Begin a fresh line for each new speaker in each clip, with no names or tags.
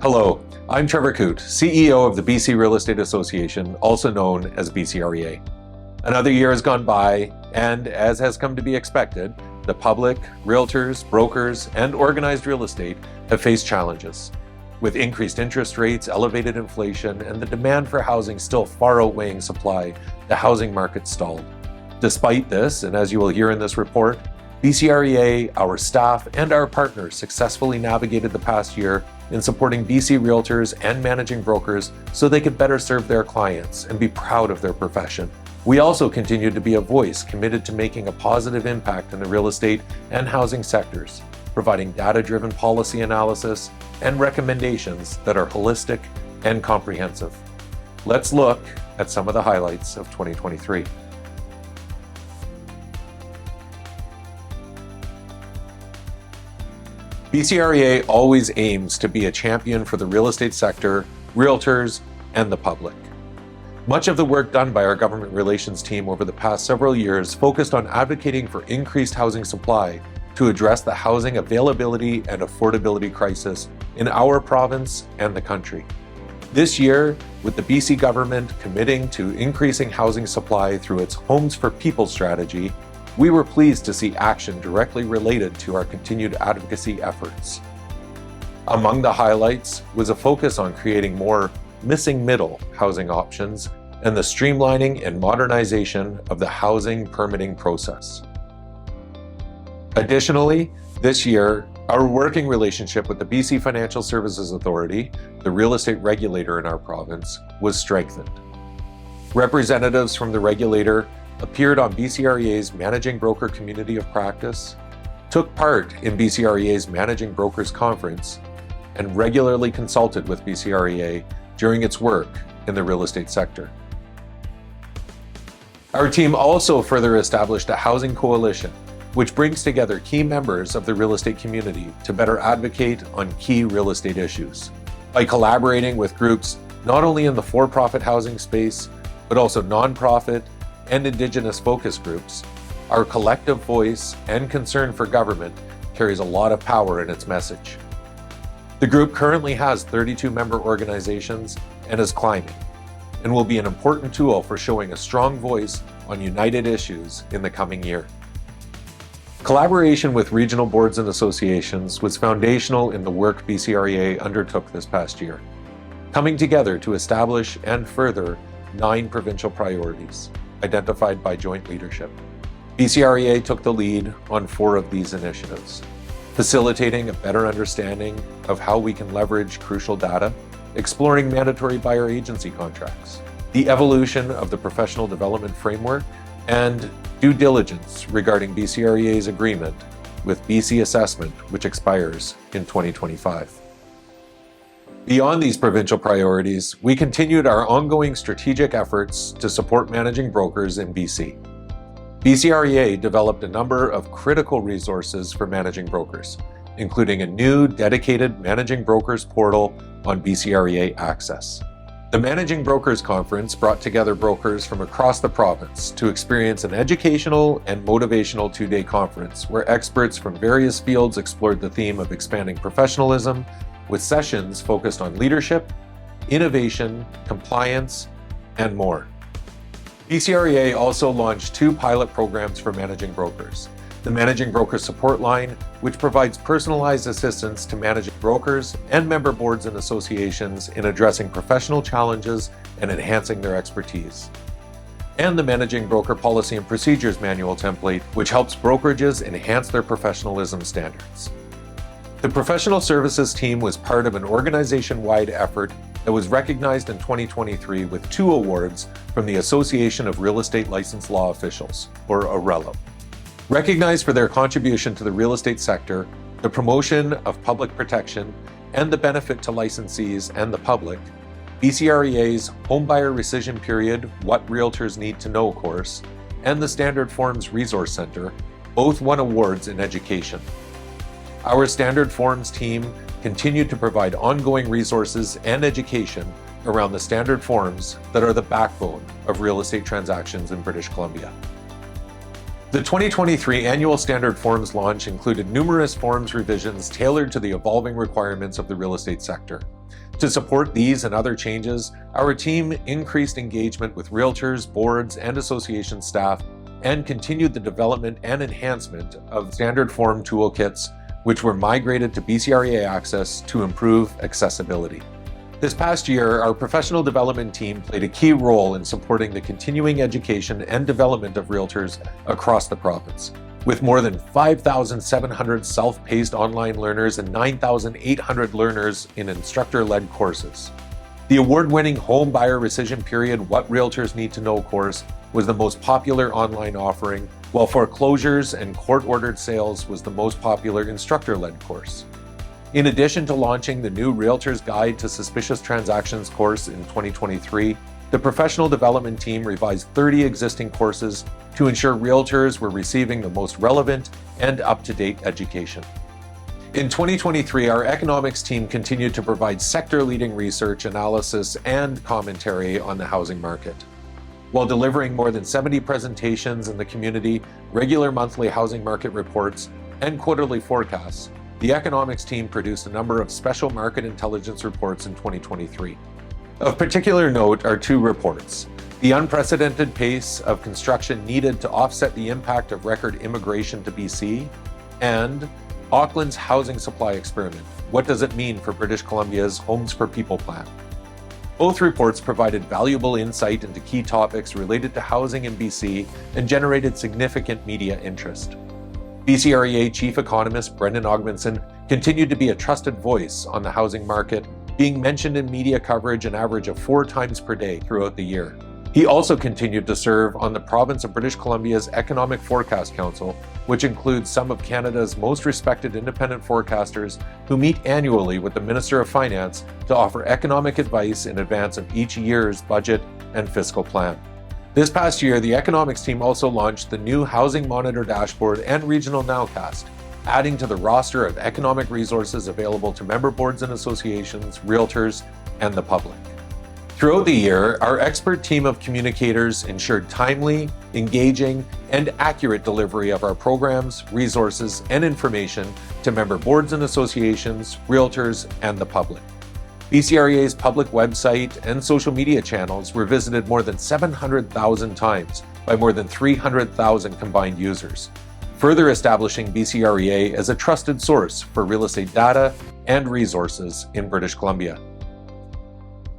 Hello, I'm Trevor Coote, CEO of the BC Real Estate Association, also known as BCREA. Another year has gone by, and as has come to be expected, the public, realtors, brokers, and organized real estate have faced challenges. With increased interest rates, elevated inflation, and the demand for housing still far outweighing supply, the housing market stalled. Despite this, and as you will hear in this report, BCREA, our staff, and our partners successfully navigated the past year in supporting BC realtors and managing brokers so they could better serve their clients and be proud of their profession. We also continued to be a voice committed to making a positive impact in the real estate and housing sectors, providing data-driven policy analysis and recommendations that are holistic and comprehensive. Let's look at some of the highlights of 2023. BCREA always aims to be a champion for the real estate sector, realtors, and the public. Much of the work done by our government relations team over the past several years focused on advocating for increased housing supply to address the housing availability and affordability crisis in our province and the country. This year, with the BC government committing to increasing housing supply through its Homes for People strategy, we were pleased to see action directly related to our continued advocacy efforts. Among the highlights was a focus on creating more missing middle housing options and the streamlining and modernization of the housing permitting process. Additionally, this year, our working relationship with the BC Financial Services Authority, the real estate regulator in our province, was strengthened. Representatives from the regulator appeared on BCREA's Managing Broker Community of Practice, took part in BCREA's Managing Brokers Conference, and regularly consulted with BCREA during its work in the real estate sector. Our team also further established a housing coalition, which brings together key members of the real estate community to better advocate on key real estate issues. By collaborating with groups not only in the for-profit housing space, but also nonprofit and Indigenous focus groups, our collective voice and concern for government carries a lot of power in its message. The group currently has 32 member organizations and is climbing, and will be an important tool for showing a strong voice on united issues in the coming year. Collaboration with regional boards and associations was foundational in the work BCREA undertook this past year, coming together to establish and further 9 provincial priorities identified by joint leadership. BCREA took the lead on 4 of these initiatives, facilitating a better understanding of how we can leverage crucial data, exploring mandatory buyer agency contracts, the evolution of the professional development framework, and due diligence regarding BCREA's agreement with BC Assessment, which expires in 2025. Beyond these provincial priorities, we continued our ongoing strategic efforts to support managing brokers in BC. BCREA developed a number of critical resources for managing brokers, including a new dedicated managing brokers portal on BCREA Access. The Managing Brokers Conference brought together brokers from across the province to experience an educational and motivational 2-day conference where experts from various fields explored the theme of expanding professionalism, with sessions focused on leadership, innovation, compliance, and more. BCREA also launched 2 pilot programs for managing brokers. The Managing Broker Support Line, which provides personalized assistance to managing brokers and member boards and associations in addressing professional challenges and enhancing their expertise. And the Managing Broker Policy and Procedures Manual template, which helps brokerages enhance their professionalism standards. The professional services team was part of an organization-wide effort that was recognized in 2023 with 2 awards from the Association of Real Estate Licensed Law Officials, or ARELO. Recognized for their contribution to the real estate sector, the promotion of public protection, and the benefit to licensees and the public, BCREA's Homebuyer Rescission Period What Realtors Need to Know course and the Standard Forms Resource Center both won awards in education. Our Standard Forms team continued to provide ongoing resources and education around the standard forms that are the backbone of real estate transactions in British Columbia. The 2023 annual Standard Forms launch included numerous forms revisions tailored to the evolving requirements of the real estate sector. To support these and other changes, our team increased engagement with realtors, boards, and association staff, and continued the development and enhancement of standard form toolkits, which were migrated to BCREA Access to improve accessibility. This past year, our professional development team played a key role in supporting the continuing education and development of realtors across the province, with more than 5,700 self-paced online learners and 9,800 learners in instructor-led courses. The award-winning Home Buyer Rescission Period What Realtors Need to Know course was the most popular online offering, while Foreclosures and Court-Ordered Sales was the most popular instructor-led course. In addition to launching the new Realtor's Guide to Suspicious Transactions course in 2023, the professional development team revised 30 existing courses to ensure realtors were receiving the most relevant and up-to-date education. In 2023, our economics team continued to provide sector-leading research, analysis, and commentary on the housing market. While delivering more than 70 presentations in the community, regular monthly housing market reports, and quarterly forecasts, the economics team produced a number of special market intelligence reports in 2023. Of particular note are two reports: the unprecedented pace of construction needed to offset the impact of record immigration to BC, and Auckland's housing supply experiment. What does it mean for British Columbia's Homes for People plan? Both reports provided valuable insight into key topics related to housing in BC and generated significant media interest. BCREA Chief Economist Brendan Ogmanson continued to be a trusted voice on the housing market, being mentioned in media coverage an average of 4 times per day throughout the year. He also continued to serve on the province of British Columbia's Economic Forecast Council, which includes some of Canada's most respected independent forecasters who meet annually with the Minister of Finance to offer economic advice in advance of each year's budget and fiscal plan. This past year, the economics team also launched the new Housing Monitor Dashboard and Regional Nowcast, adding to the roster of economic resources available to member boards and associations, realtors, and the public. Throughout the year, our expert team of communicators ensured timely, engaging, and accurate delivery of our programs, resources, and information to member boards and associations, realtors, and the public. BCREA's public website and social media channels were visited more than 700,000 times by more than 300,000 combined users, further establishing BCREA as a trusted source for real estate data and resources in British Columbia.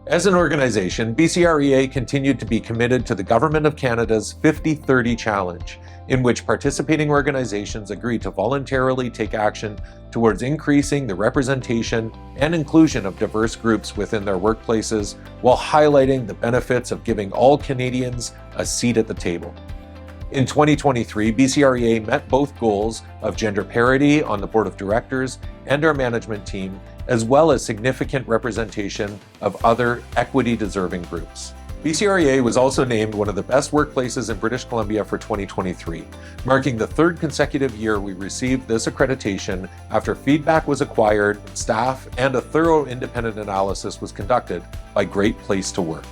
As an organization, BCREA continued to be committed to the Government of Canada's 50-30 Challenge, in which participating organizations agreed to voluntarily take action towards increasing the representation and inclusion of diverse groups within their workplaces, while highlighting the benefits of giving all Canadians a seat at the table. In 2023, BCREA met both goals of gender parity on the board of directors and our management team, as well as significant representation of other equity-deserving groups. BCREA was also named one of the best workplaces in British Columbia for 2023, marking the 3rd consecutive year we received this accreditation after feedback was acquired, staff, and a thorough independent analysis was conducted by Great Place to Work.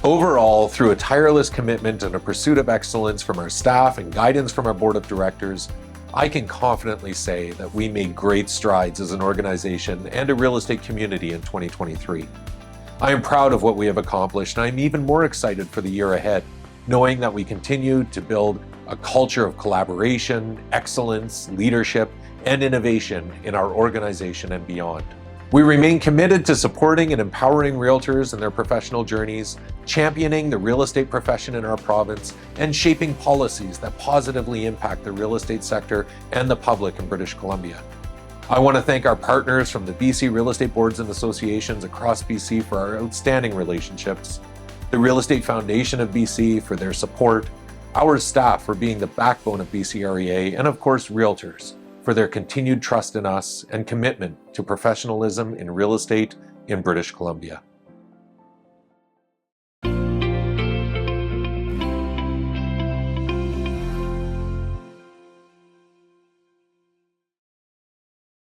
Overall, through a tireless commitment and a pursuit of excellence from our staff and guidance from our board of directors, I can confidently say that we made great strides as an organization and a real estate community in 2023. I am proud of what we have accomplished, and I'm even more excited for the year ahead, knowing that we continue to build a culture of collaboration, excellence, leadership, and innovation in our organization and beyond. We remain committed to supporting and empowering realtors in their professional journeys, championing the real estate profession in our province, and shaping policies that positively impact the real estate sector and the public in British Columbia. I want to thank our partners from the BC Real Estate Boards and Associations across BC for our outstanding relationships, the Real Estate Foundation of BC for their support, our staff for being the backbone of BCREA, and of course, realtors for their continued trust in us and commitment to professionalism in real estate in British Columbia.